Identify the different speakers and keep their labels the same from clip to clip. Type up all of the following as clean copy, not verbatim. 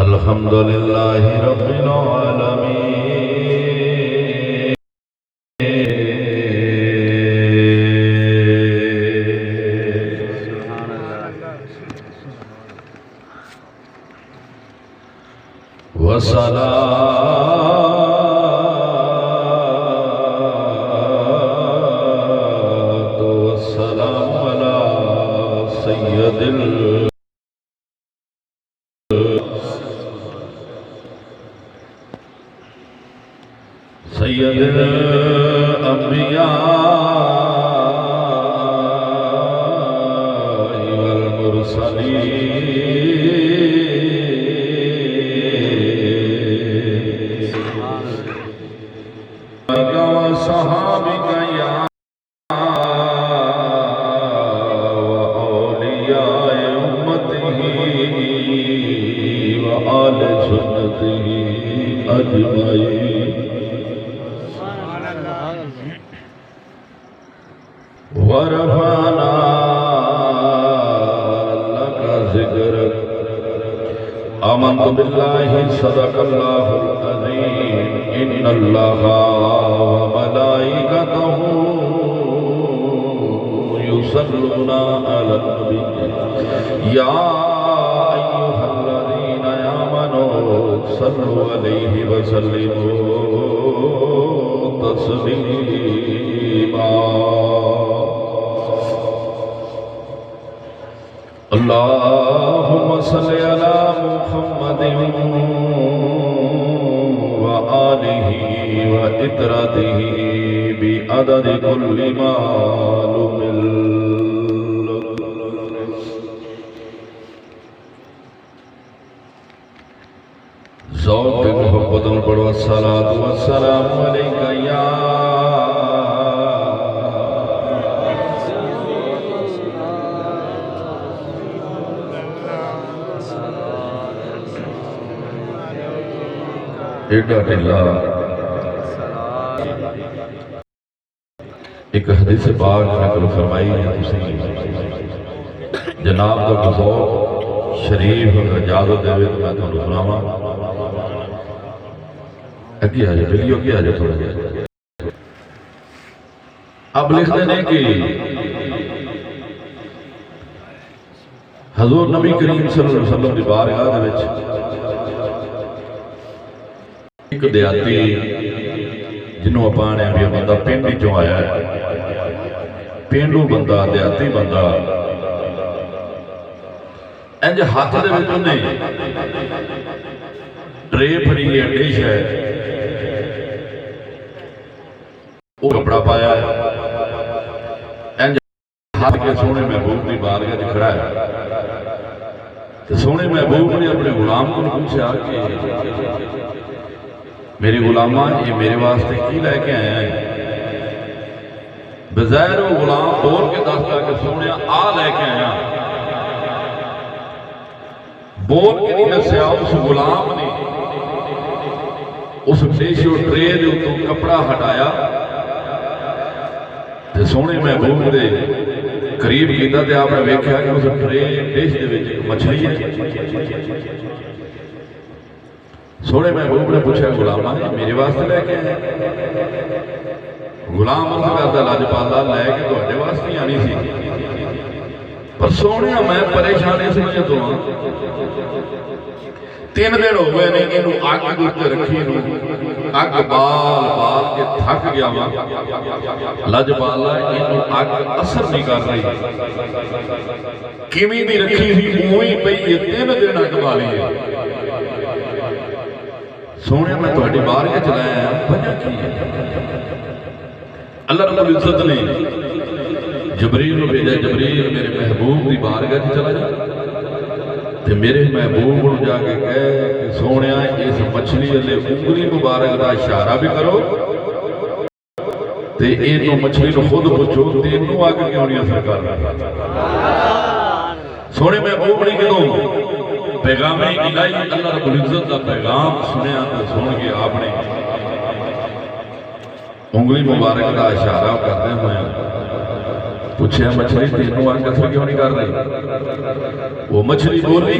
Speaker 1: الحمدللہ رب العالمین والصلاة والسلام على سید الانبیاء والمرسلین وصحابک یا وأولیاء امتہ وآل سنتہ اجمعین ورفعنا لك ذكرك آمنت بالله صدق الله العظيم إن الله وملائكته يصلون على النبي يا أيها الذين آمنوا صلوا عليه وسلموا تسليما اللهم صل على محمد وآله وإطرته بعدد كل معلوم ذوق محبت پڑھو الصلاۃ والسلام علیک یا ایڈا ٹھلا ایک حدیث پاک نقل فرمائی ہے جناب کا ذوق شریف اجازت دے تو میں تھانوں سناواں اگے آ جائے ویڈیو کی آ جائے تھوڑا جہا اب لکھتے ہیں کہ حضور نبی کریم صلی اللہ علیہ وسلم دی بارگاہ دے وچ ایک دیاتی جنہوں اپانے بھی بندہ پینڈی جو آیا ہے پینڈو بندہ دیاتی بندہ انج ہاتھ دے وچ نے ٹرے پھڑی ہے ڈش ہے وہ کپڑا پایا ہے انج ہاتھ کے سونے محبوب کی بارگاہ وچ کھڑا ہے تو سونے محبوب نے اپنے غلام کو پوچھا کہ میری غلامہ یہ میرے واسطے کی لے کے آیا ہے بظاہر وہ غلام بول کے دستا کہ سونے آ لے کے آیا بول کے نہیں دسیا اس غلام نے اس ڈش اور ٹرے دے تو کپڑا ہٹایا تے سونے محبوب دے قریب کیتا تے آپ نے ویکھیا کہ اس ٹرے ڈش دے وچ ایک مچھلی ہے سونے محبوب نے پوچھا غلامہ نے میرے واسطے لے کے آئے غلام اس کرتا لاجپالا لے کے تواڈے واسطے آنی سی پر سونے میں پریشانی سے نہیں تو 3 دن ہو گئے نہیں انہوں آگ دوتے رکھی انہوں آگ بال بال کے تھک گیا ماں لاجپالا انہوں آگ اثر نہیں کر رہی کیمی بھی رکھی ہوئی موئی پئی یہ 3 دن آگ بالی ہے سونے میں تواڈی بارگاہ چلایا ہے وجہ کی ہے اللہ رب العزت نے جبریل کو بھیجا جبریل میرے محبوب دی بارگاہ چلا جا تے میرے محبوب کو جا کے کہے کہ سونے اس مچھلی والے انگلی مبارک دا اشارہ بھی کرو تے اینو مچھلی کو خود پوچھو تینوں آگے کیوں نہیں اثر کر رہا سونے محبوب نے کہوں پیغام الہی اللہ رب العزت کا پیغام سنے آتا سن کے آپ نے انگلی مبارک کا اشارہ کرتے ہوئے پوچھے مچھلی تینوں آنکھ اثر کیوں نہیں کر رہی وہ مچھلی بولی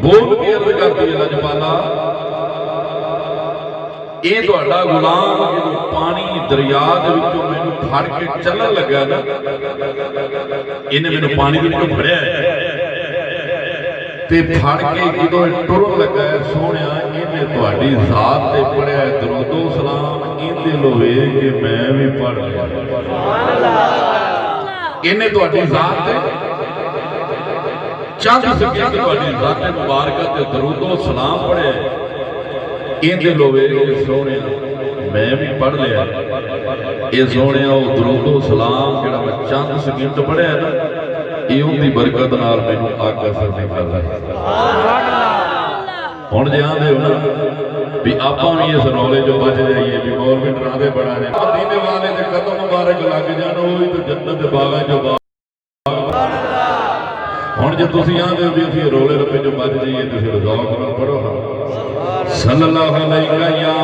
Speaker 1: بول کے عرض کرتی ہے لجپالا یہ تہاڈا غلام جدوں پانی دریا دے وچوں مینوں پھڑ کے چلن لگا نا انہیں مینوں پانی دے وچوں پھڑیا تے پھڑ کے جدوں ٹرن لگا ہے سونیا انہیں تہاڈی ذات تے پڑھیا ہے درود و سلام اندے لو ویکھ کے میں بھی پڑھ لیا انہیں تہاڈی ذات تے چند سکینڈ تہاڈی ذات مبارکہ تے درود و سلام پڑھیا ہے اندے لو ویکھ کے سونیا میں بھی پڑھ لیا یہ سونیا وہ درود و سلام جڑا میں چند سکینڈ پڑھیا ہے نا یہ ان دی برکت نال مینوں اگ اثر نہیں کردا ہن جے آندے ہو نا بھی آپاں بھی اس رولے جو بچ جائیے بھی مولوی ڈراندے بڑا نے مدینے والے دے قدم مبارک لگ جان وہی تو جنت دے باغاں جو باغ ہن جے تسی آندے ہو بھی اسی رولے رپے جو بچ جائیے تسی ذوق نال پڑھو نا صلی اللہ علیہ یا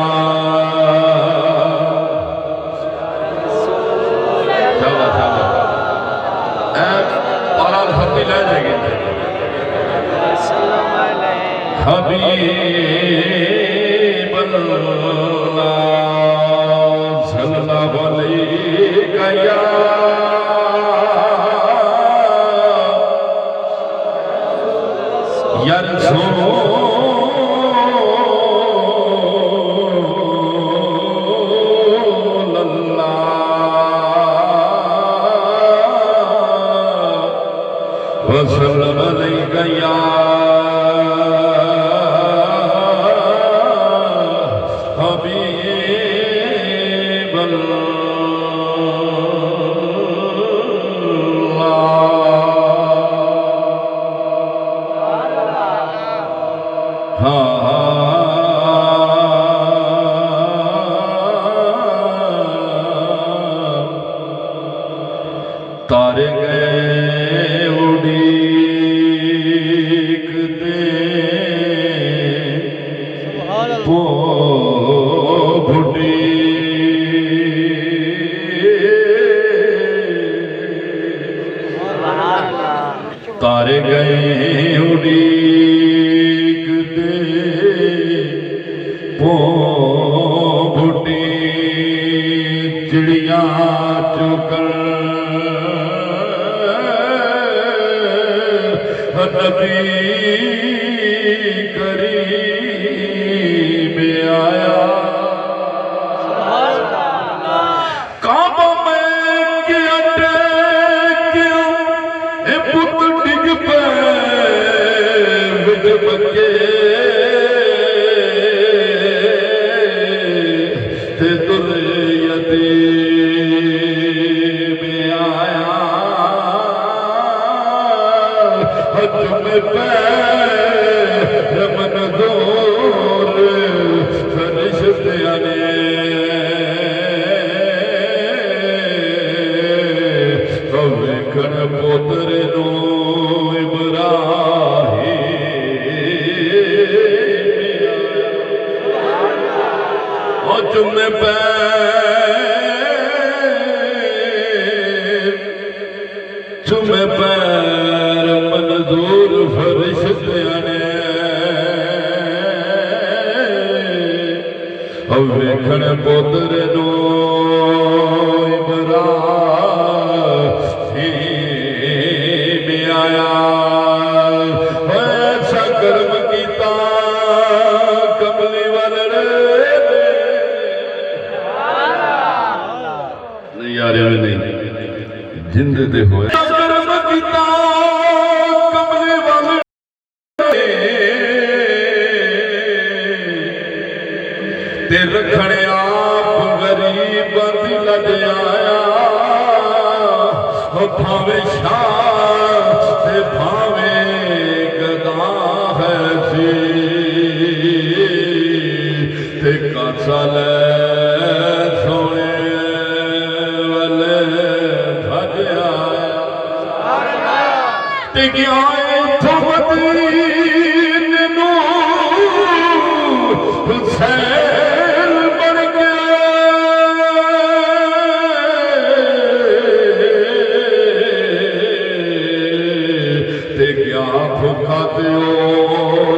Speaker 1: لے جائے گے حبیب اللہ صلی اللہ علیہ یا رسول وسلم علیک یا حبیب اللہ تارے گئے تارے گئے اڑیک دے پو بھٹی چڑیاں چکر نبی کریم آیا کعبہ میں کیا ٹیکیا اے پت ڈگ پہ وچ بکے تے در یتیم آیا حج میں پیر منظور فرشتیاں نے ویکھن پوتر نو ابراہیم حج میں چومے پیر منظور فرشتیاں نے ویکھن پوتر نو ابراہیم آیا ایسا کرم کیتا کملی والے نہیں یار نہیں جندے تے ہوئے کرم کیتا کملی والے تے رکھنے آپ غریب دل دے آیا بھاوے شاہ تے بھاوے گدا ہے سی تے کاسا لے سونے والے بھج آیا تے گیا اتھو مدینے نو حسین بن گیا تے گیا بھکھا دیو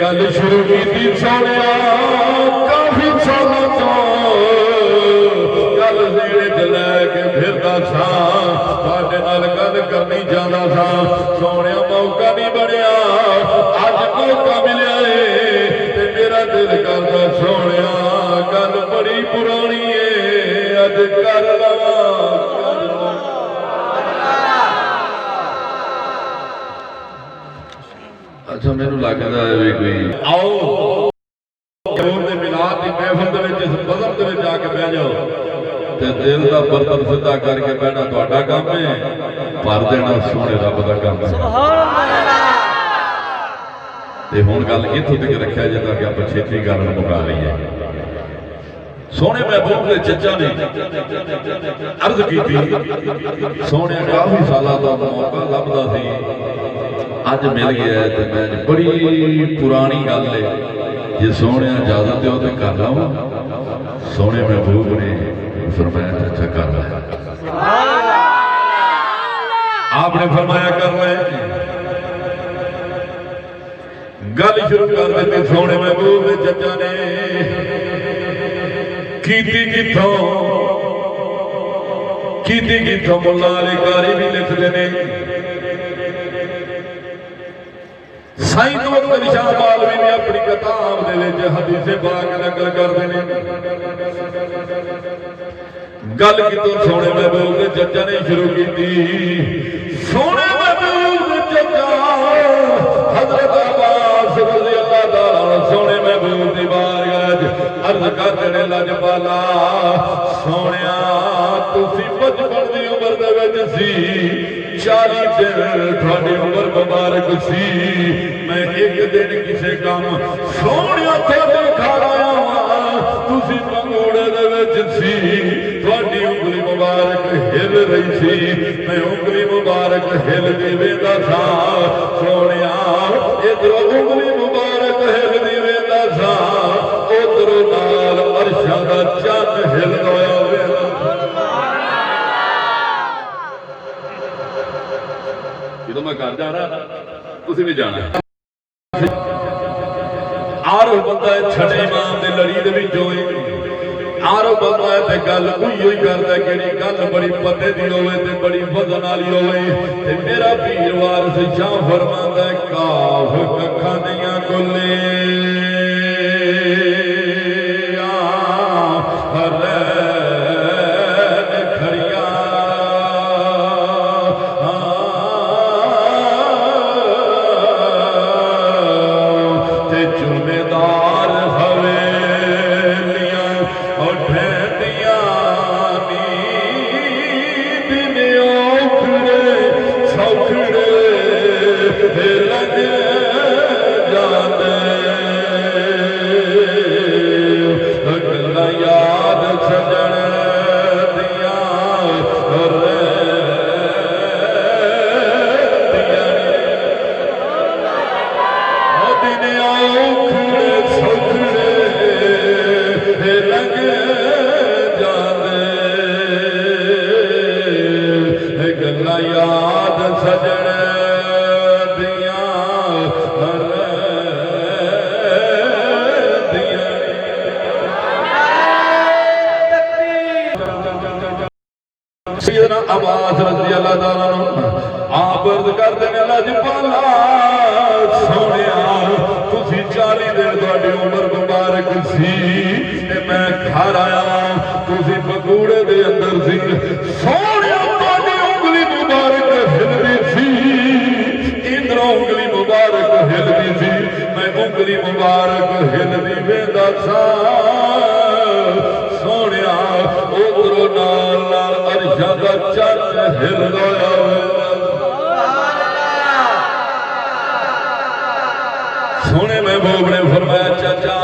Speaker 1: گل شروع کی سونیا کافی سالوں تو گل نیڑے تے لے کے پھردا سا تواڈے نال گل کرنی چاہندا سا سونیا موقع نہیں بنیا اج موقع ملیا ہے تے میرا دل کردا سونیا گل بڑی پرانی ہے اج کر لواں اچھا میرے لگتا ہے بھی کوئی آؤ ملاد کی محفل اس بزم کے آ کے بہ جاؤ دل کا برتن سیدھا کر کے بہنا تا کام ہے پر دینا سونے رب کا کام ہے ہوں گل اتوں تک رکھا جاتا کہ آپ چھیتی گل مکا رہی ہے سونے محبوب کے چچا نے عرض کی سونے کافی سالہ کا موقع لبدا سی اج مل گیا ہے تو میں بڑی پرانی گل ہے جی سونے اجازت دیو تو کر لو سونے محبوب نے فرمایا چچا کر لیا آپ نے فرمایا کر لے گل شروع کر دیتی سونے محبوب نے چچا نے کیتی کتوں ملا علی قاری بھی لکھ دینے سائیں تو وقت نشان بالوی نے اپنی کتاب دے وچ حدیث پاک نقل کر دینے گل کتوں سونے محبوب نے چچا نے شروع کی سونے محبوب نے چچا حضرت عباس رضی اللہ تعالی سونے محبوب دی بارگاہ عرض کر دینے لاجپالا سونیا تسی بچپن دی عمر دے وچ سی 40 دن تھوڑی عمر مبارک سی میں ایک دن کسے کام سونیا تھوڑے کھایا تسی پنگوڑے دے وچ سی تھوڑی انگلی مبارک ہل رہی سی میں انگلی مبارک ہل دی ویندا سا سونیا ادھر انگلی مبارک ہل دی ویندا سا ادھر نال عرشاں دا چند ہل گیا ویندا جدوں میں گھر جا رہا تسی بھی جانا آرو بندہ ہے چھڑے امام دے لڑی دے وچوں آرو بندہ ہے تے گل کوئی ہوئی کردا ہے کیڑی گل بڑی پتے دی ہوئے تے بڑی وزن والی ہوئے تے میرا پیر وارث شاہ فرماندا ہے کاف ککھاں دیاں گلے عباس رضی اللہ تعالیٰ آپ عرض کر دینے لاجپالا سونیا تسی 40 دن تہاڈی عمر مبارک سی تے میں گھر آیا تسی پکوڑے دے اندر سی سونیا تہاڈی انگلی مبارک ہلدی سی ادھر انگلی مبارک ہلدی سی میں انگلی مبارک ہلدی ویندا سا سونیا ادھر نال نال عرشاں دا چند ہل گیا سونے محبوب نے فرمایا چاچا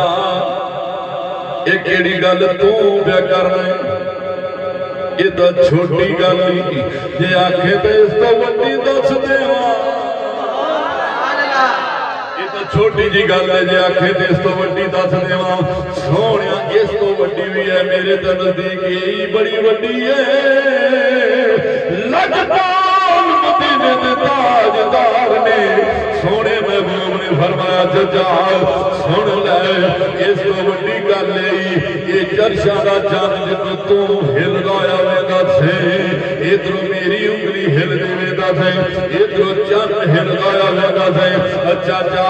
Speaker 1: یہ کیڑی گل تو پیا کرنا یہ تو چھوٹی گل نہیں جی آکھے تو اس تو وڈی دس دیواں یہ تو چھوٹی جی گل ہے جی آکھے تو اس تو وڈی دس دیواں سونیا اس تو وڈی بھی ہے میرے تے نزدیک یہی بڑی وڈی ہے لگتا مدینے دے تاجدار نے سونے محبوب نے فرمایا چچا سن لے اس کو بڑی گل نہیں یہ چرشا دا چند جنوں تو ہل لایا ویندا سی ادھر میری انگلی ہل دے دا سی ادھر چند ہل لایا ویندا سی چاچا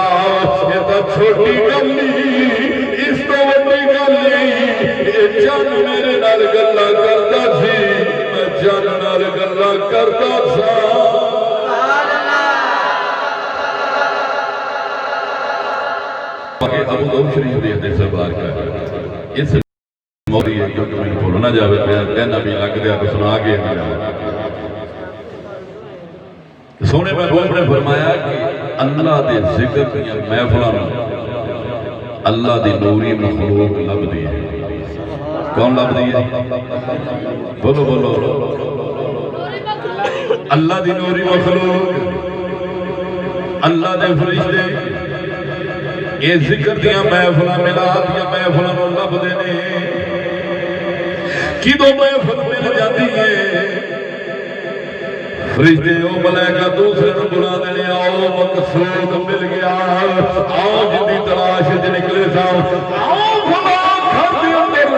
Speaker 1: یہ تو چھوٹی گل نہیں اس تو بڑی گل نہیں یہ چند میرے نال گلاں کردا سی میں چند نال گلاں کردا سا ابو داؤد شریف دی حدیث بار کا اس موری ہے کیونکہ میں بولنا نہ جاوے کہنا بھی لگ دیا تو سنا کے سونے محبوب نے فرمایا کہ اللہ دے ذکر دیا محفلاں اللہ دی نوری مخلوق لب دی ہے کون لب دی ہے بولو بولو اللہ دی نوری مخلوق اللہ دے فرشتے یہ ذکر دیا محفلاں ملاد دیا محفلاں لب دینے کدو محفل مل جاتی ہے فرشتے او ملائکہ دوسرے نو بلا دینے آؤ مقصود مل گیا آؤ جنی تلاش جی نکلے ساؤ آؤ فلا گھر دے اندر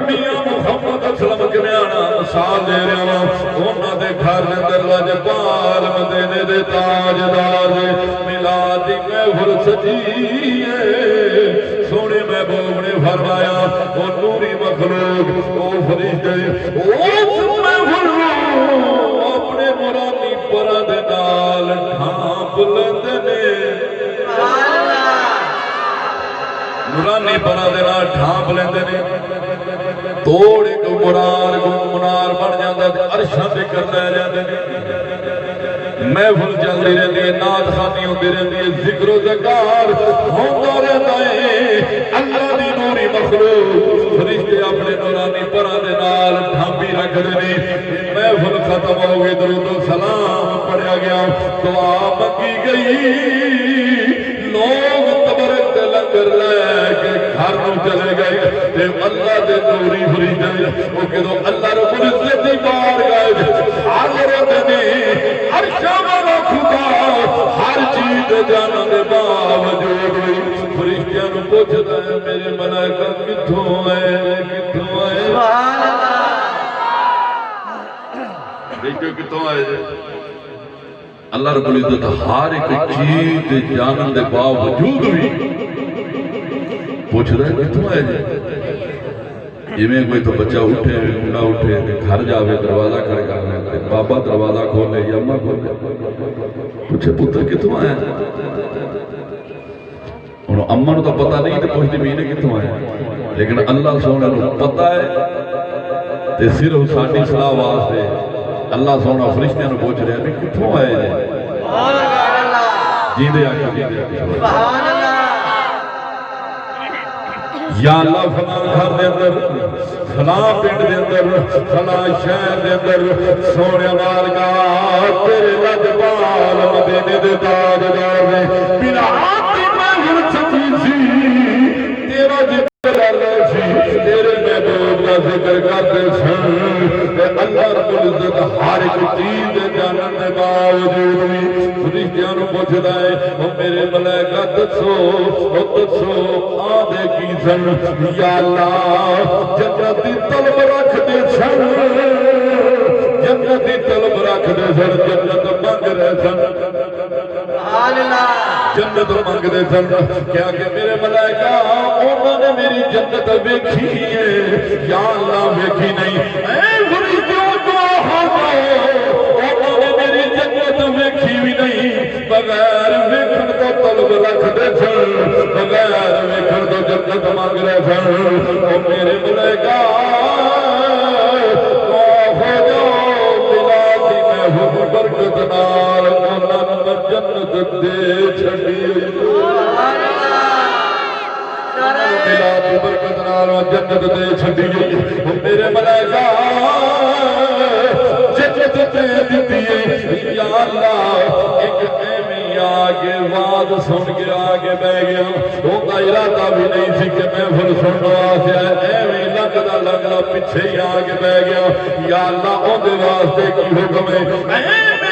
Speaker 1: میاں محمد اسلم کنیانا مثال دے رہا انہاں دے گھر اندر لاجپال مدینے دے تاجدار میلاد دی محفل سجی ہے سونے محبوب نے فرمایا وہ نوری مخلوق وہ فرشتے اس محفل اپنے مرانی پرہ دے نال ڈھانپ لیندے نے نورانی پرہ دے نال ڈھانپ لیندے نے توڑے کو منار بن جاندہ عرشاں دے کر لے جاندے نے محفل چلدی رہندی ہے نعت خوانی ہوندی رہندی ہے ذکر و ذکار ہوندا رہندا ہے اللہ دی نوری مخلوق فرشتے اپنے نورانی پرہ دے نال ڈھانپی رکھدے نے محفل ختم ہو گئی درود و سلام پڑھیا گیا دعا منگی گئی لوگ تبرک دے لنگر لے کے گھر نو چلے گئے تے اللہ دے نوری فرشتے وہ کدو اللہ رب العزت دی بارگاہ حاضر ہوندے نے عرشاں والا خدا ہر چیز جانن دے باوجود فرشتیاں نو پوچھدا ہے میرے ملائکہ کتھوں آئے سبحان اللہ دیکھو کتوں آئے جائے اللہ رب العزت ہر ایک چیز جانن دے باوجود بھی پوچھ رہا ہے کتوں آئے جائے یہ میں کوئی تو بچہ اٹھے منڈا اٹھے گھر جاوے دروازہ کھڑکاوے بابا دروازہ کھولے یا اماں کھولے پوچھے پتر کتوں آئے انہوں اماں نو تو پتہ نہیں تھے پوچھتے بھی انہیں کتوں آئے لیکن اللہ سونے نو پتہ ہے تے صرف ساڑھی صلاح واسطے اللہ سونا فرشتیاں نو پوچھ رہے ہیں کتوں آئے جائے جیندے آگے سبحان اللہ یا اللہ فلاں گھر دے اندر فلاں پنڈ دے اندر فلاں شہر دے اندر سونے بارگاہ تیرے لجپال مدینے دے تاجدار نے بلا آتی محفل سچی سی تیرا ذکر کرنا سی تیرے محبوب کا ذکر کرتے سن اللہ رب العزت ہر ایک چیز جانن دے باوجود بھی فرشتیاں نو پوچھدا ہے او میرے ملائکہ دسو آدھے کی سن یا اللہ جنت دی طلب رکھ دے سن جنت دی طلب رکھ دے سن جنت مانگ رہے سن جنت مانگ دے سن کیا کہ میرے ملائکہ انہوں نے میری جنت ویکھی ہے یا اللہ ویکھی نہیں اے فرشتیوں دعا ہوگا انہوں نے میری جنت ویکھی بھی نہیں بغیر ویکھن تو طلب رکھ دے سن بغیر ویکھن تو جنت مانگ رہے سن او میرے ملائکہ دعا ہو جاؤ ملادی میں ہوں برکت نال انہوں نے جنت دے چھڑی ملادی برکت نال جنت دے چھڑی میرے ملائکہ جنت دے دیتی ہے یا اللہ ایک ایمی آگے وعد سن کے آگے بہ گیا وہ کا ارادہ بھی نہیں سی کہ میں پھر سننا آسیا ایمی لگنا پچھے ہی آگے بہ گیا یا اللہ او دے واسطے کی حکم ہے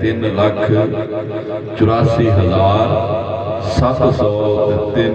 Speaker 1: 3,84,703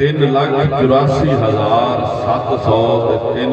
Speaker 1: 3,84,703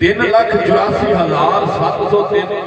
Speaker 1: 3,84,703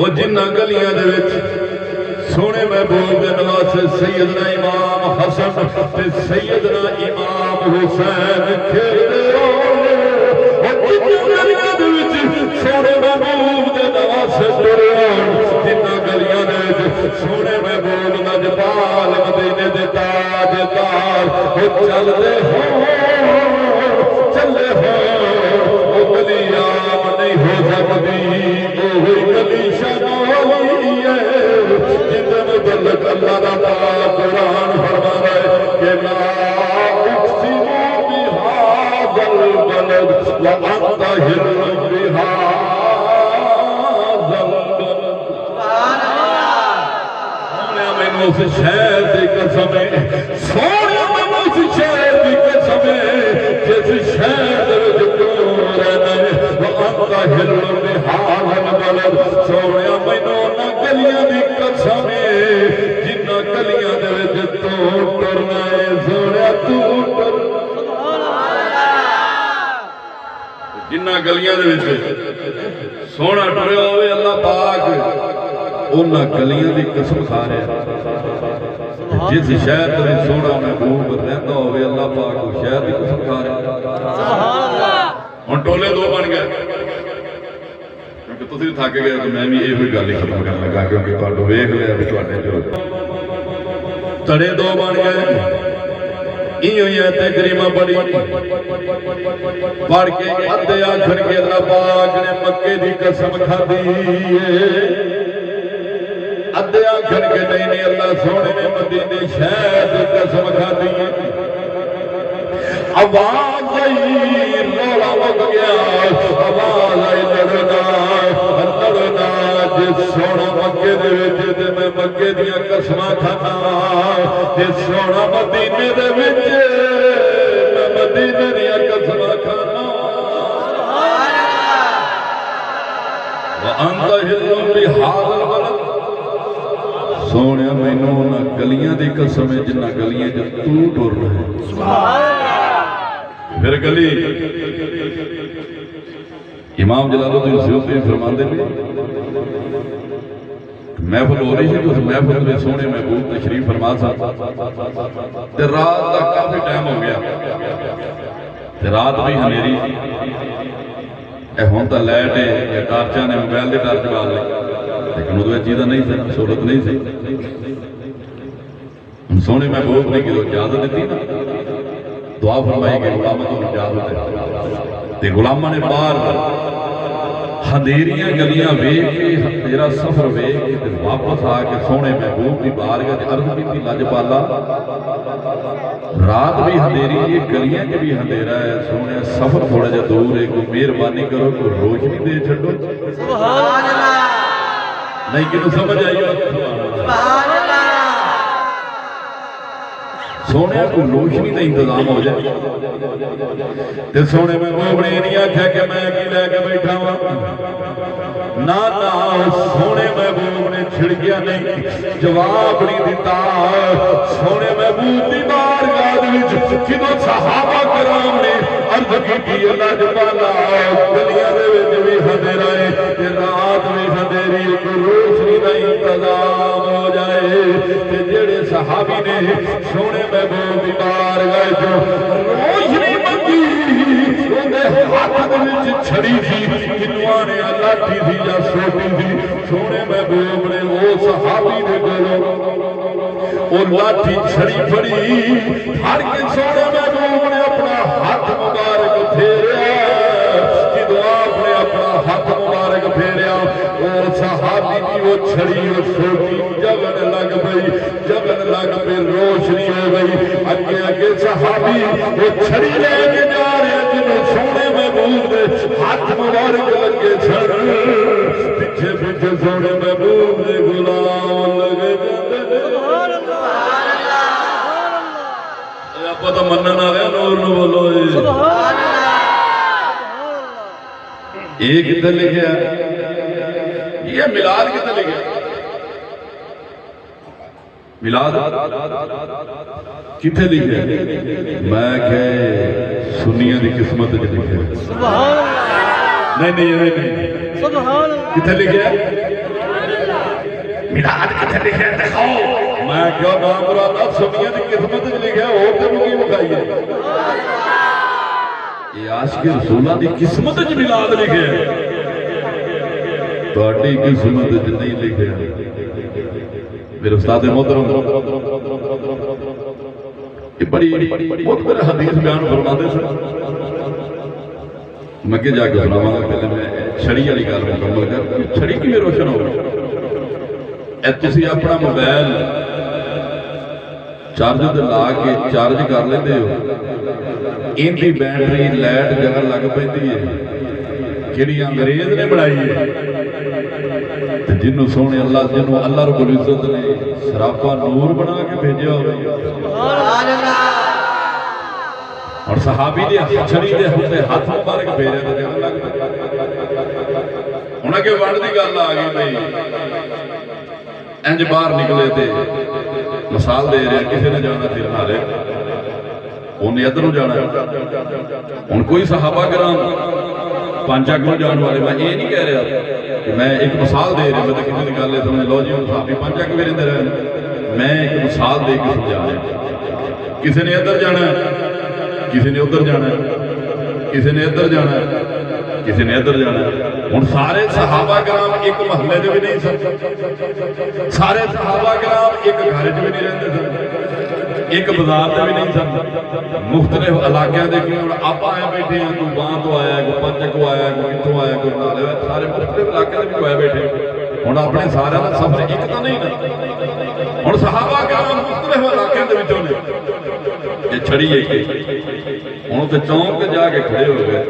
Speaker 1: وہ جنہ گلیاں دے وچ سونے محبوب دے نواسے سیدنا امام حسن تے سیدنا امام حسین کھیلے وہ جنہ گلیاں دے وچ سونے محبوب دے نواسے ٹرے جنہ گلیاں دے وچ سونے محبوب نجبال مدینے دے تاجدار وہ چلے ہو وہ گلی عام نہیں ہو سکتی وہی گلی شنالی ہے جتنے متعلق اللہ کا پاک قرآن فرما ہے کہ لا اقسم بهذا البلد وانت حل بهذا البلد سونے مینوں اس شہر دی قسم ہے سونے مینوں اس شہر دی قسم ہے جس شہر ہل بہذا البلد سونے مینوں نہ گلیاں دی قسم جنہ گلیاں دے وچ تو ٹرنا ہے سونے تو ٹر جنہ گلیاں دے وچ سونا ٹریا ہوئے اللہ پاک انہاں گلیاں دی قسم کھا رہا ہے جس شہر دے سونا محبوب رہندا ہوئے اللہ پاک اس شہر دی قسم کھا رہا ہے سبحان اللہ ہن ٹولے دو بن گئے کیونکہ تسی تھک گئے تو میں بھی یہ ہوئی گل ختم کرنے لگا کیونکہ تہاڈو ویکھ لیا بھی تہاڈے جو تڑے دو بن گئے ایوں ہی ایت کریمہ پڑھی پڑھ کے ادھے آکھن کے اللہ پاک نے مکے دی قسم کھادی ادھے آکھن کے نہیں اللہ سونے نے مدینے شہر دی قسم کھادی آواز آئی رولا مک گیا آواز آئی لڑنا جس سونا مکے دے وچ تے میں مکے دیاں قسماں کھانا جس سونا مدینے دے وچ میں مدینے دیاں قسماں کھانا وانت حل بهذا البلد سونے مینوں نہ گلیاں دی قسم ہے جنہ گلیاں جو تو ٹرنا ہے سبحان اللہ پھر گلی امام جلال الدین سیوطی فرماندے نے محفل ہو رہی ہے تو اس محفل میں سونے محبوب تشریف فرما سا تے رات کا کافی ٹائم ہو گیا تے رات بھی ہنیری اے ہون تا لائٹ ہے یا ٹارچاں نے موبائل دے ٹارچ بال لے لیکن ادھر چیزاں نہیں تھی سہولت نہیں تھی سونے محبوب نے کہ اجازت دیتی نا دعا فرمائی کہ غلامہ کو اجازت ہے تے غلامہ نے بار ہندیریاں گلیاں ویکھ کے تیرا سفر ویکھ کے واپس آ کے سونے محبوب دی بارگاہ وچ عرض کیتی لاجپالا رات بھی ہندیری یہ گلیاں کے بھی ہندیرا ہے سونے سفر تھوڑا جا دور ہے کوئی مہربانی کرو کوئی روشنی دے چھڈو سبحان اللہ نہیں کنوں سمجھ آئی سبحان اللہ سونے کو روشنی کا انتظام ہو جائے تے سونے میں موبنے نہیں آکھا کہ میں کی لے کے بیٹھا ہوا نہ سونے محبوب نے چھڑکیا نہیں جواب نہیں دیتا سونے محبوب دی بارگاہ وچ کدوں صحابہ کرام نے عرض کی اللہ جلالا گلیاں دے وچ وی ہندیرا ہے تے رات وی ہندیری کو روشنی دا انتظام ہو جائے تے جڑے صحابی نے سونے محبوب دی بارگاہ جو روشنی منگی اندے ہاتھ وچ چھڑی تھی کنواں نے لاٹھی تھی یا سوٹی تھی سونے محبوب نے وہ صحابی دے کولوں وہ لاٹھی چھڑی پھڑی ہر کے سونے محبوب نے اپنا ہاتھ مبارک پھیریا جدوں آپ نے اپنا ہاتھ مبارک پھیریا وہ صحابی کی وہ چھڑی وہ سوٹی جگن لگ گئی روشنی ہو گئی اگے اگے صحابی وہ چھڑی لے کے جا رہے ہیں جنہوں سونے محبوب دے ہاتھ مبارک لگے چھڑ پیچھے پیچھے سونے محبوب دے غلام لگے سبحان اللہ آپ تو منن آ گیا نور نو بولو سبحان اللہ ایک کتنے لکھیا یہ میلاد کتنے لکھیا میلاد کتنے لکھے میں کہ سنیاں دی قسمت جو لکھے سبحان اللہ نہیں سبحان اللہ کتنے لکھے
Speaker 2: میلاد کتنے لکھے دکھاؤ.
Speaker 1: میں کیا نام رانا سنیا دی قسمت لکھا ہے اور تم کی بکھائیے یہ عاشق رسولہ دی قسمت میلاد لکھے ہیں تہاڈی قسمت نہیں لکھے ہیں. میرے استاد محترم یہ بڑی بہت بڑے حدیث بیان فرماتے سن. میں کہ جا کے سناواں گا پہلے میں چھڑی والی گل مکمل کر. چھڑی کیویں روشن ہو اے تسی اپنا موبائل چارج تے لا کے چارج کر لیندے ہو ان دی بیٹری لائٹ جگہ لگ پیندی ہے جڑی انگریز نے بنائی ہے جنوں سونے اللہ جنوں اللہ رب العزت نے سراپا نور بنا کے بھیجا ہوئے سبحان اللہ. اور صحابی دے چھڑی دے ہاتھ مبارک بھیجا تے جگہ لگ پئی. ہن اگے ونڈ دی گل آ گئی بھئی انج باہر نکلے تھے مثال دے رہے کسی نے جانا تیر نالے انہیں ادھر جانا ہے. ان کوئی صحابہ کرام پانچا کیوں جان والے میں یہ نہیں کہہ رہا کہ میں ایک مثال دے رہا میں تو کسی نے گل ہے سمجھ لو جی ہوں صحابی پانچا کیوں رہتے رہے میں ایک مثال دے کے سمجھا رہا. کسی نے ادھر جانا ہے کسی نے ادھر جانا ہے کسی نے ادھر جانا ہے کسی نے ادھر جانا ہے. ہوں سارے صحابہ کرام ایک محلے جو بھی نہیں سن سارے صحابہ کرام ایک گھر جو بھی نہیں رہتے سن ایک بازار جو بھی نہیں سن مختلف علاقے دیکھیں اور آپ آئے بیٹھے ہیں کوئی بان تو آیا ہے کوئی پنچ کو آیا ہے کوئی کتوں آیا ہے کوئی نالے سارے مختلف علاقے بھی آئے بیٹھے ہوں اپنے سارے کا سفر ایک تو نہیں نا. ہوں صحابہ کرام مختلف علاقے دے وچوں نے یہ چھڑی ہے کہ ہوں تو چونک جا کے کھڑے ہو گئے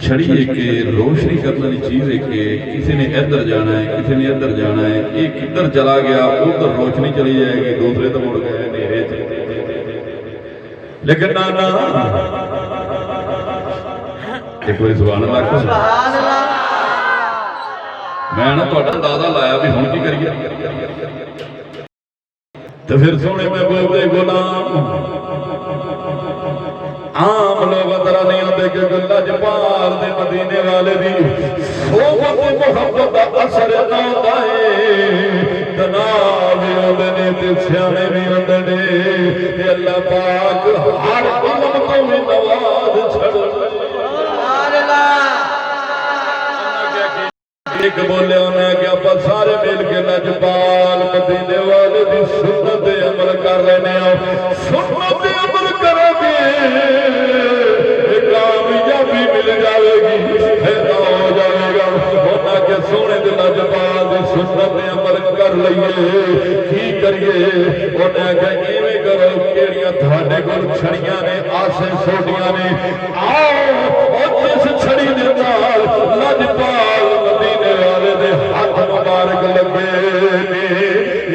Speaker 1: چھڑی ہے کہ روشنی کرنے والی چیز ہے کہ کسی نے ادھر جانا ہے کسی نے ادھر جانا ہے ایک ادھر چلا گیا ادھر روشنی چلی جائے گی دوسرے تو مڑ گئے نیرے چلے لیکن نانا ایک کوئی سبحان اللہ میں نا تو اندازہ لایا بھی ہوں کی کریے تو پھر سونے میں بولتے غلام عام لوگ ادھر نہیں آتے کہ گلہ جپال دے مدینے والے دی صحبت محبت دا اثر نہ ہوتا ہے تناب بھی ہوندے نے تے سیانے بھی ہوندے نے تے اللہ پاک ہر علم کو بھی نواز چھڑ سبحان اللہ. ایک بولے انہیں کہ آپ سارے مل کے لجپال مدینے والے دی سنت عمل کر لینے ہو سنت عمل کرو گے کامیابی مل جائے گی فائدہ ہو جائے گا. ہونا کہ سونے دے لجپال دی سنت عمل کر لئیے کی کریے انہیں کہ ایویں کرو کیڑیاں تھانے کو چھڑیاں نے آسے سوٹیاں نے آؤ اور جس چھڑی دے نال لجپال مدینے والے دے ہاتھ مبارک لگے نے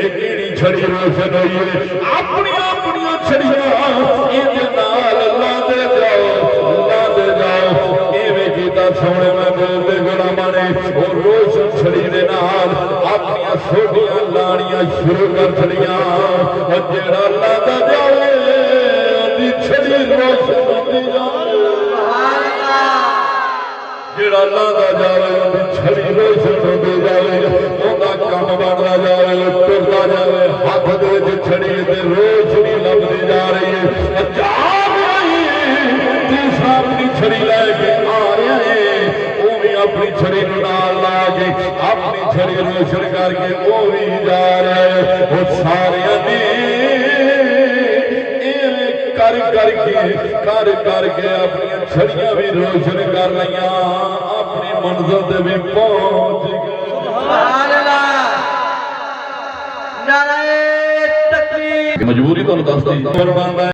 Speaker 1: یہ کیڑی چھڑی روشن ہوئی ہے اپنی چھڑیاں ان نال لاندے جاؤ ایویں کیتا سونے میں بولتے غلاماں نے اور روشن چھڑی دے نال اپنی سوٹیاں لانیاں شروع کر چھڑیاں اور جیڑا لاندا جاوے اندی چھڑی روشن ہوندی جاوے جیڑا لاندا جاوے اندی چھڑی روشن ہوندی جاوے اوندا کم بندا جاوے ٹردا جاوے ہاتھ دے وچ چھڑی تے روشنی لبدی جا رہی ہے جا رہی تیسرا اپنی چھڑی لے کے آ رہے ہیں وہ بھی اپنی چھڑی نال لا کے اپنی چھڑی روشن کر کے وہ بھی جا رہے ہیں وہ سارے نے کر کے اپنی چھڑیاں بھی روشن کر لیاں اپنی منزل تے بھی پہنچ گئے. سبحان اللہ. نعرہ تکبیر. مجبوری تو دس دی قربان ہے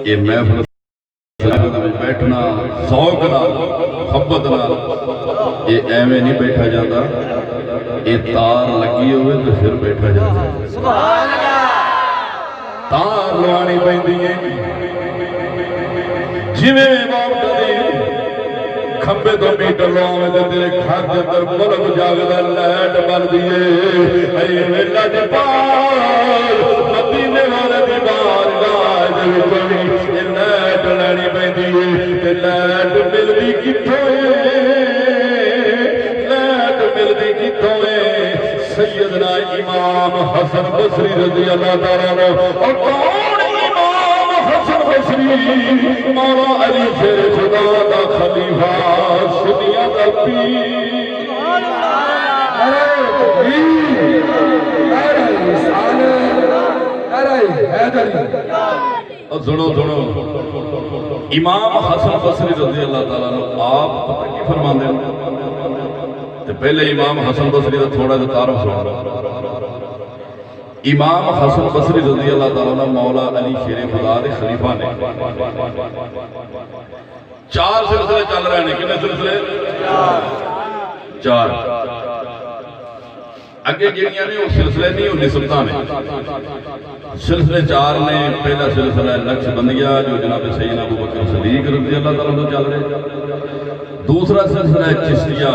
Speaker 1: یہ محفل بیٹھنا ذوق نال محبت نال یہ ایویں نہیں بیٹھا جاتا یہ تار لگی ہوئے تو پھر بیٹھا جاتا تار لوانی پیندی ہے جویں باپ دے کھمبے تو میٹر لواویں تے تیرے گھر دے اندر بلب جاگدا لائٹ بلدی ہے اے میلا دے پار مدینے والے دی بارگاہ دے وچ لائٹ لانی پیندی ہے تے لائٹ ملدی کتھوں لائٹ ملدی کتھوں سیدنا امام حسن بصری رضی اللہ تعالیٰ عنہ اور کون امام حسن بصری مولا علی شیر خدا دا خلیفہ سنیا دا پیر
Speaker 3: نعرہ تکبیر نعرہ رسالت نعرہ حیدری
Speaker 1: اور سنو امام حسن بصری رضی اللہ تعالیٰ عنہ آپ پتہ کی فرماندے ہیں تو پہلے امام حسن بصری دا تھوڑا دا تعارف سنا امام حسن بصری رضی اللہ تعالیٰ عنہ مولا علی شیر خدا دے خلیفہ نے 4 سلسلے چل رہے ہیں کتنے سلسلے 4 اگے جڑیاں نے وہ سلسلے نہیں وہ نسبتاں نے سلسلے 4 نے پہلا سلسلہ نقش بندیہ جو جناب سیدنا ابو بکر صدیق رضی اللہ تعالیٰ عنہ چل رہے دوسرا سلسلہ چشتیہ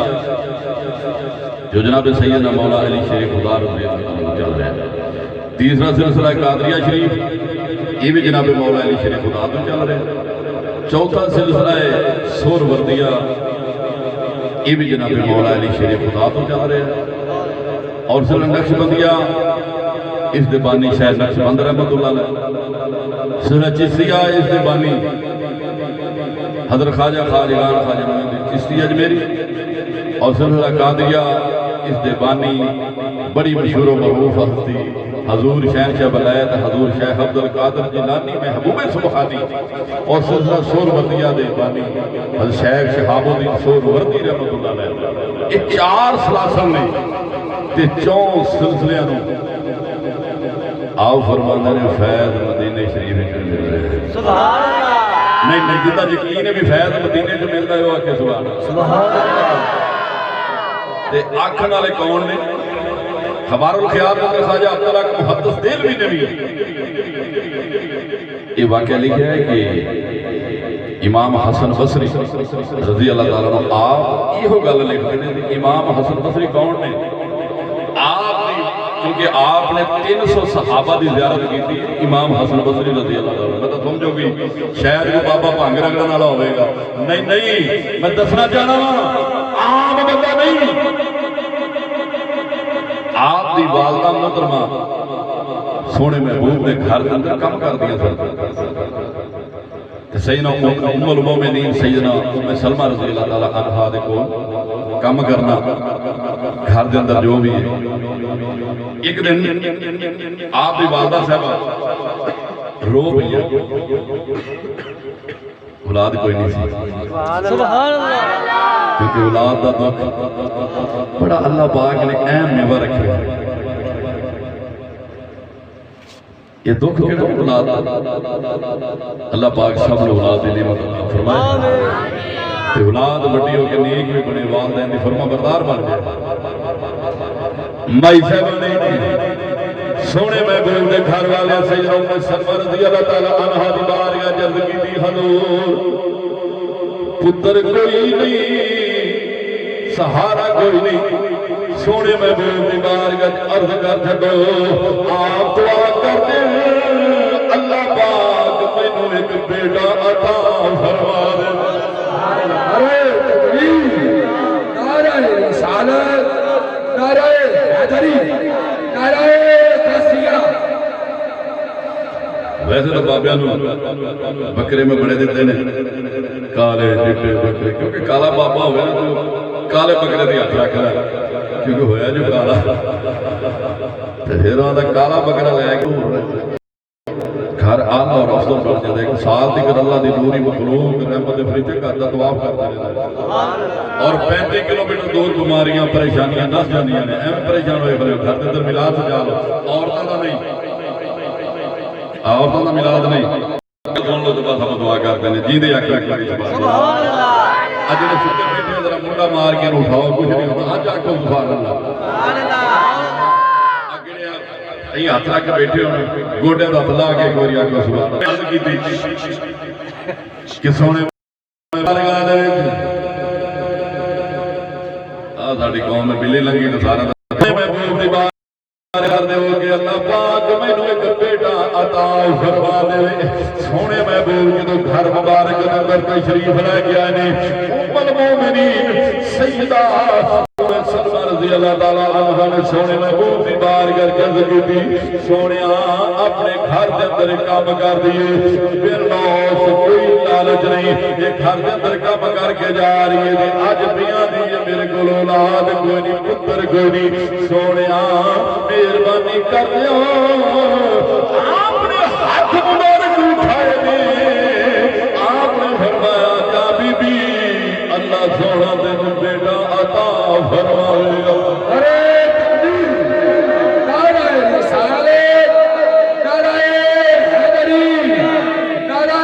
Speaker 1: جو جناب سیدنا مولا علی شیر خدا رضی اللہ عنہ چل رہے ہیں تیسرا سلسلہ قادریہ شریف یہ بھی جناب مولا علی شیر خدا تو چل رہے ہیں چوتھا سلسلہ ہے سور وردیہ یہ بھی جناب مولا علی شیر خدا تو چل رہے ہیں اور سلسلہ نقش بندیہ اس دے بانی شاید نقش بند رحمت اللہ علیہ سلسلہ چشتیہ اس دے بانی حضرت خواجہ خواجگان خواجہ محمد چشتی اجمیری اور سلسلہ قادریہ اس دے بانی بڑی مشہور و معروف ہستی حضور شہنشاہ بلایت حضور شیخ عبد القادر جیلانی محبوب سبحانی اور سلسلہ سور وردیہ دے بانی حضرت شیخ شہاب الدین سور وردی رحمت اللہ علیہ یہ 4 سلاسل نے تے 4 سلسلے نو آؤ فرماندے نے فیض مدینے شریف وچ مل رہے ہیں سبحان اللہ نہیں جدا یقین ہے بھی فیض مدینے جو ملتا ہے وہ آکے سبحان اللہ تے آنکھن والے کون نے خبار الخیال اندر خواجہ عبداللہ کا محدث دہلوی نے بھی یہ واقعہ لکھا ہے کہ امام حسن بصری رضی اللہ تعالیٰ عنہ آپ یہ گل لکھتے ہیں امام حسن بصری کون نے آپ کیونکہ آپ نے 300 صحابہ دی زیارت کی تھی امام حسن بصری رضی اللہ تعالیٰ عنہ میں تو سمجھو گی شاید وہ بابا بھانگ رگڑن والا ہوئے گا نہیں میں دسنا چاہنا عام بندہ نہیں آپ دی والدہ محترمہ سونے محبوب نے گھر دے اندر کم کر دیا سر سیدنا ام المومنین سیدنا ام سلمہ رضی اللہ تعالیٰ عنہ دے کو کم کرنا گھر دے اندر جو بھی ہے ایک دن آپ دی والدہ صاحبہ رو بھئی اولاد کوئی نہیں سی
Speaker 3: سبحان اللہ
Speaker 1: کیونکہ اولاد دا دکھ بڑا اللہ پاک نے اہم میوہ رکھے یہ دکھ کیڑا اولاد اللہ پاک سب نے اولاد دی نعمت فرمائے کہ اولاد بڑی ہو کے نیک بھی بنے والدین دی فرما بردار بن جائے مائی صاحب نے سونے محبوب دے گھر والے سیدنا ام سلمہ رضی اللہ تعالیٰ عنہ دی بارگاہ جلد کی تھی حضور پتر کوئی نہیں سہارا کوئی نہیں سونے محبوب دی بارگاہ عرض کر چھڈو آپ دعا کر دیں اللہ پاک مینوں ایک بیٹا عطا فرما دے
Speaker 3: نعرہ تکبیر نعرہ رسالت نعرہ حیدری نعرہ تسلیہ
Speaker 1: ویسے تو بابیاں نو بکرے میں بڑے دیتے ہیں کالے چٹے بکرے کیونکہ کالا بابا ہوگا نا تو کالے بکرے دی ہاتھ رکھ رہا ہے کیونکہ ہویا جو کالا تو پھر آدھا کالا بکرا لے کے گھر آلہ اور افضل بڑھ جاتا ہے. ایک سال تک اللہ دی دوری مخلوق رحمت فریجہ کا اللہ طواف کرتا ہے اور 35 کلومیٹر دور بیماریاں پریشانیاں نس جاندیاں نے. ایم پریشان ہوئے بھلے گھر کے اندر میلاد سجا لو. عورتوں کا نہیں، عورتوں کا میلاد نہیں. سن لو تو بس ہم دعا کرتے ہیں جی دے آکھیں سبحان اللہ. اج نے ستے بیٹھے ذرا منڈا مار کے اٹھاؤ کچھ نہیں ہوتا. اج آکھو سبحان اللہ. یہ ہاتھ رکھ کے بیٹھے ہونے گوڑے دا تلا کے کوئی آکھو سبحان اللہ. عرض کی تھی کہ سونے بارگاہ دے ساڈی قوم میں بلی لنگی تو سارا محبوب دی بارگاہ دے ہو کہ اللہ پاک مینوں ایک بیٹا عطا فرما دے. سونے محبوب جدوں گھر مبارک دے اندر تشریف لے کے آئے نے ام المومنین سیدہ سلمہ رضی اللہ تعالیٰ عنہ نے سونے محبوب دی بارگاہ کے عرض کی تھی سونیا اپنے گھر دے اندر کام کر دیے باللوس کوئی لالچ نہیں. یہ گھر دے اندر کام کر کے جا رہی ہے اج پیاں دی میرے کول اولاد کوئی نہیں پتر کوئی نہیں. سونیا مہربانی کر دیو اپنے ہاتھ مبارک اٹھائے نے آپ نے فرمایا جا بی بی اللہ سونا تینوں بیٹا عطا فرمائے گا.
Speaker 3: ارے تکبیر، نعرہ رسالت، نعرہ حیدری، نعرہ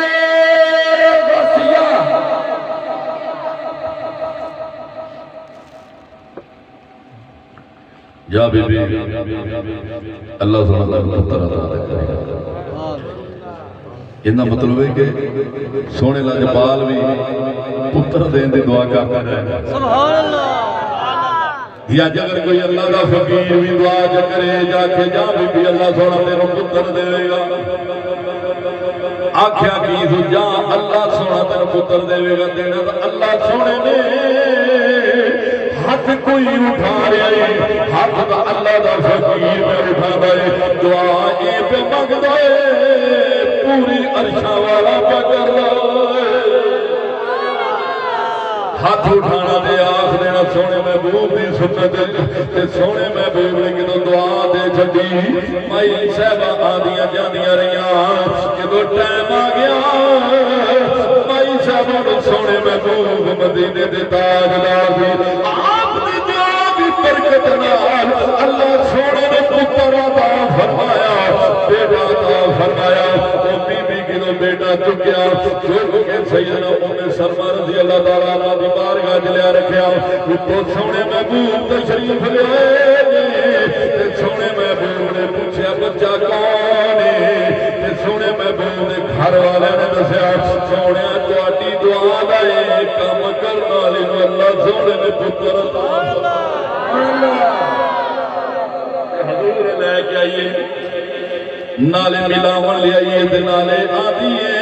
Speaker 3: غوثیہ.
Speaker 1: جا بی بی اللہ سونا تینوں پتر عطا کرے گا. انہا مطلب ہے کہ سونے لاجپال بھی پتر دین دی دعا کرتا رہے.
Speaker 3: سبحان اللہ.
Speaker 1: یا اگر کوئی اللہ دا فقیر بھی دعا کرے جا کے جا بھی اللہ سونا تیروں پتر دے گا. آکھیا کی سو جا اللہ سونا تیروں پتر دے گا. دینا تو اللہ سونے نے ہاتھ کوئی اٹھا رہے ہاتھ دا اللہ دا فقیر میں اٹھا دے دعا اے پہ مانگ دے پوری عرشہ والا پہ کر دے. ہاتھ اٹھانا دے آخ دینا سونے محبوب دی سنت تے سونے محبوب نے کدو دعا دے چھڈی مائی صاحبہ آدیاں جاندیاں رہیاں کدو ٹائم آ گیا مائی صاحبہ نے سونے محبوب مدینے دے تاجدار دی آپ دی دعا دی برکت نال اللہ سونے نے پتر عطا فرمایا بیٹا عطا فرمایا. کدو بیٹا چکیا چک کے سیدنا ام سلمہ رضی اللہ تعالیٰ عنہ دی بارگاہ چ لیا رکھیا. تو سونے محبوب تشریف لے تے سونے محبوب نے پوچھا بچہ کون ہے تے سونے محبوب نے گھر والے نے دسیا سونے تہاڈی دعا دا کام کرن والے نوں اللہ سونے نے پتر عطا فرمایا. حضور لے کے آئیے نالے ملاون لے آئیے دے نالے آدیے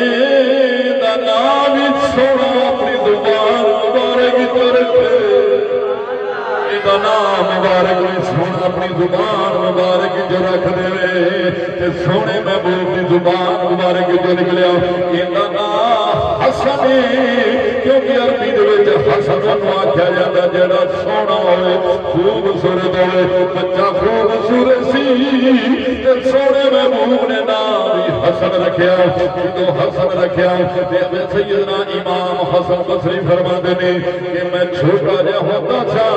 Speaker 1: دا نام سونا اپنی زبان مبارک ترکے دا نام مبارک سونا اپنی زبان مبارک جو رکھ دے تے سونے محبوب دی زبان مبارک جو نکلیا دا نام حسن کیونکہ عربی دے وچ حسن نوں آکھیا جاندا جڑا سونا ہوئے خوبصورت ہوئے بچہ خوبصورت سی تے سونے محبوب نے نام بھی حسن رکھیا. جدو حسن رکھیا تے سیدنا امام حسن بصری فرماندے نے کہ میں چھوٹا جہا ہوتا تھا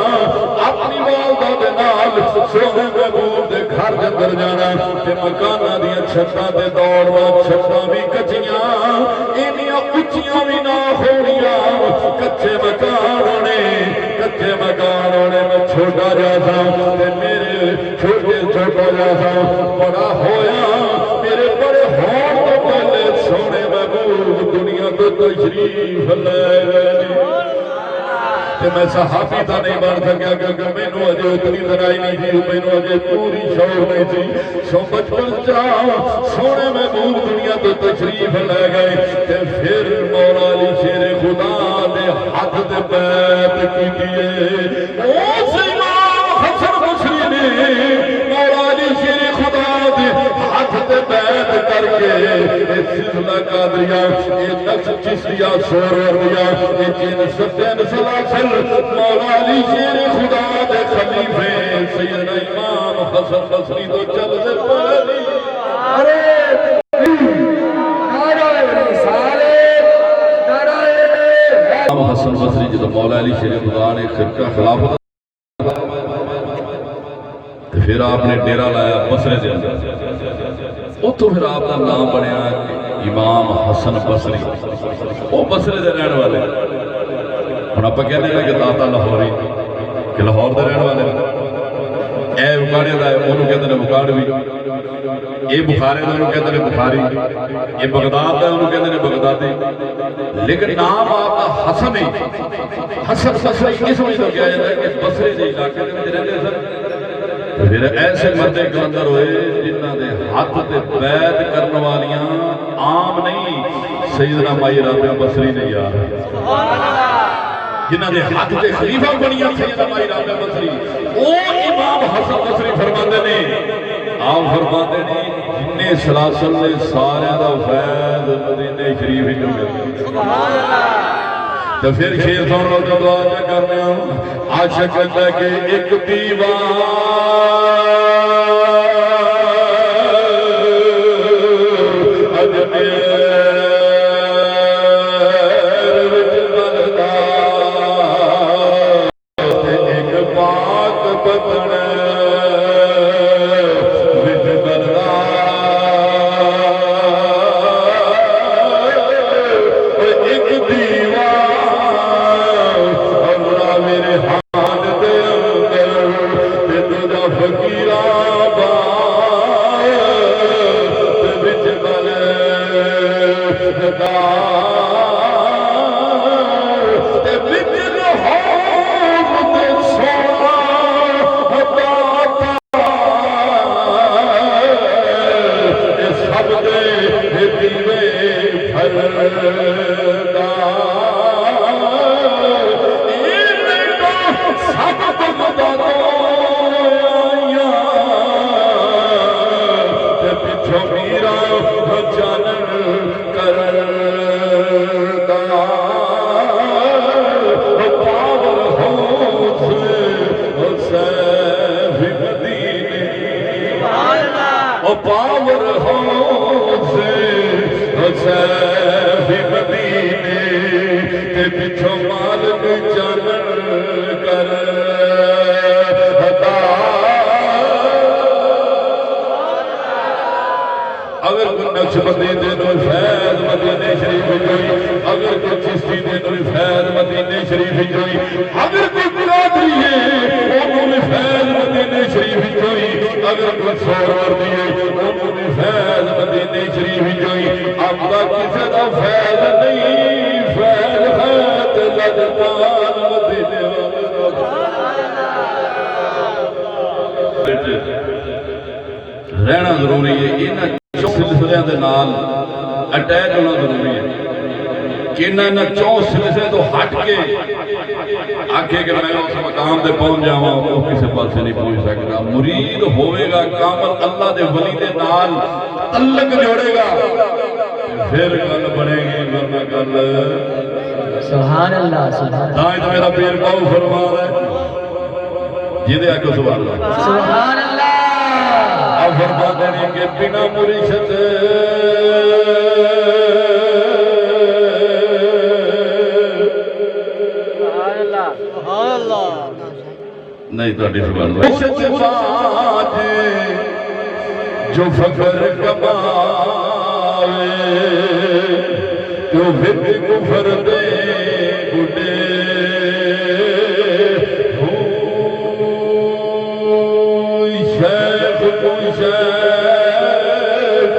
Speaker 1: اپنی والدہ دے نال سونے محبوب دے گھر دے اندر جانا تے مکاناں دیاں چھتاں تے دوڑنا چھتاں بھی کچیاں اینیاں اونچیاں بھی نہ ہونیاں کچے مکان ہونے میں چھوٹا جا تھا تے میرے چھوٹا جا تھا بڑا ہویا میرے بڑے ہون تو پہلے سونے محبوب دنیا تو تشریف لے گئے. میں صحابی تھا نہیں بن سکیا کیونکہ میں نے اجے اتنی لڑائی نہیں تھی میں نے اجے پوری شعور نہیں تھی. سو بچپن چاہ سونے محبوب دنیا تو تشریف لے گئے تے پھر مولا علی شیر خدا دے ہاتھ دے بیعت کیتی ہے. اس امام حسن بصری نے مولا علی شیر خدا دے ہاتھ دے بیعت کر کے اس سلسلہ کا قادریہ اے نقش چشتیہ سوروردیہ اے جن ستین سلاسل مولا علی شیر خدا دے خلیفے سیدنا امام حسن بصری تو چل دے پڑی
Speaker 3: نعرہ رسالت نعرہ
Speaker 1: امام حسن بصری جدو مولا علی شیر خدا نے خرقہ خلافت پھر آپ نے ڈیرہ لایا بصرے دے اندر اتو پھر آپ کا نام بنیا امام حسن بصری وہ بصرے دے رہن والے ہن آپ کہہ دینا کہ داتا لاہوری کہ لاہور دے رہن والے اے بخاری دا انہوں کہتے ہیں بخاروی اے بخاری دا انہوں کہتے ہیں بخاری اے بغداد دا انہوں کہتے ہیں بغدادی لیکن نام آپ کا حسن ہے حسن بصری اس وجہ تو کیا جاتا ہے کہ بصرے دے علاقے دے رہتے ہیں سر پھر ایسے مردے کلندر ہوئے جنہاں دے ہاتھ تے بیعت کرنے والیاں عام نہیں سیدنا مائی رابعہ بصری نے یار جنہاں دے ہاتھ تے خلیفہ بنیاں سیدنا مائی رابعہ بصری او امام حسن بصری فرماندے نے آپ فرماندے نے جنہیں سلاسل نے سارے دا فیض مدینہ شریف ہی جو ملتے سبحان اللہ تو پھر شیر سن لو جو دعا کیا کرنے ہوں عاشق ہے کہ ایک دیوان اجمیر وچ بلدا ایک پاک بدن وچ بلدا ایک دیوان اللہ میرے ہاتھ دے اندر تے تجا فقیرہ باہر وچ بلدا تے وچ لاہور تے سونا داتا اے سب دے دیوے پھردا سب بغدا آئیاں تے پچھو میرا جانن کردا پاور ہوس حسین مدینے پاور ہوس حسین مدینے تے پچھو مالک جانن اگر کوئی نقش بندی دے نوی فیض مدینہ شریف جوئی اگر کوئی چشتی دے نوی فیض مدینہ شریف جوئی اگر کوئی قادری ہے وہ نوی فیض مدینہ شریف جوئی اگر کوئی سورور دیئے وہ نوی فیض مدینہ شریف جوئی اب تک کسی دا فیض نہیں فیض خیت لجتان مدینہ رہنا ضروری ہے انہاں سلسلے دے نال اٹیچ ہونا ضروری ہے کہ انہاں چوں سلسلے تو ہٹ کے آکھے کہ میں اس مقام تے پہنچ جاواں وہ کسی پاس سے نہیں پہنچ سکتا مرید ہوئے گا کامل اللہ دے ولی دے نال تعلق جوڑے گا پھر گل بنے گی ورنہ گل
Speaker 3: سبحان اللہ سبحان اللہ
Speaker 1: دائیں تو میرا پیر باؤ فرما رہا ہے یہ دے آکے سبحان اللہ
Speaker 3: سبحان اللہ
Speaker 1: اب فرما دینے کے بنا مرشد
Speaker 3: سبحان اللہ سبحان اللہ
Speaker 1: نہیں تو اڈی سبحان اللہ مرشد باج جو فقر کماوے جو فت کفر دے گھڑے شیخ کو شیخ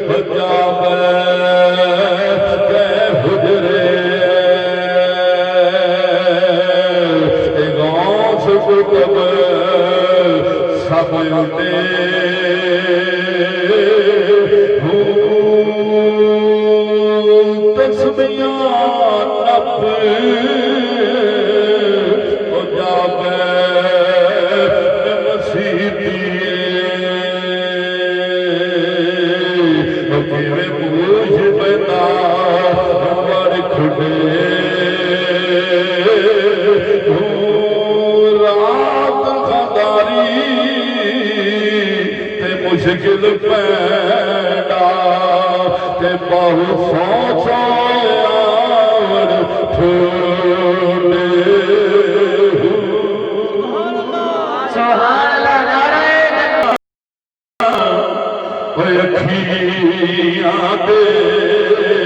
Speaker 1: بجا بیت کے حجرے غوث قطب سب اٹھے تسبیحاں نپ جا بیت مسیح دیئے مشکل پیدا تے بہت سوچا آور چھوڑے
Speaker 3: سبحان اللہ نعرہ
Speaker 1: اکھیاں دے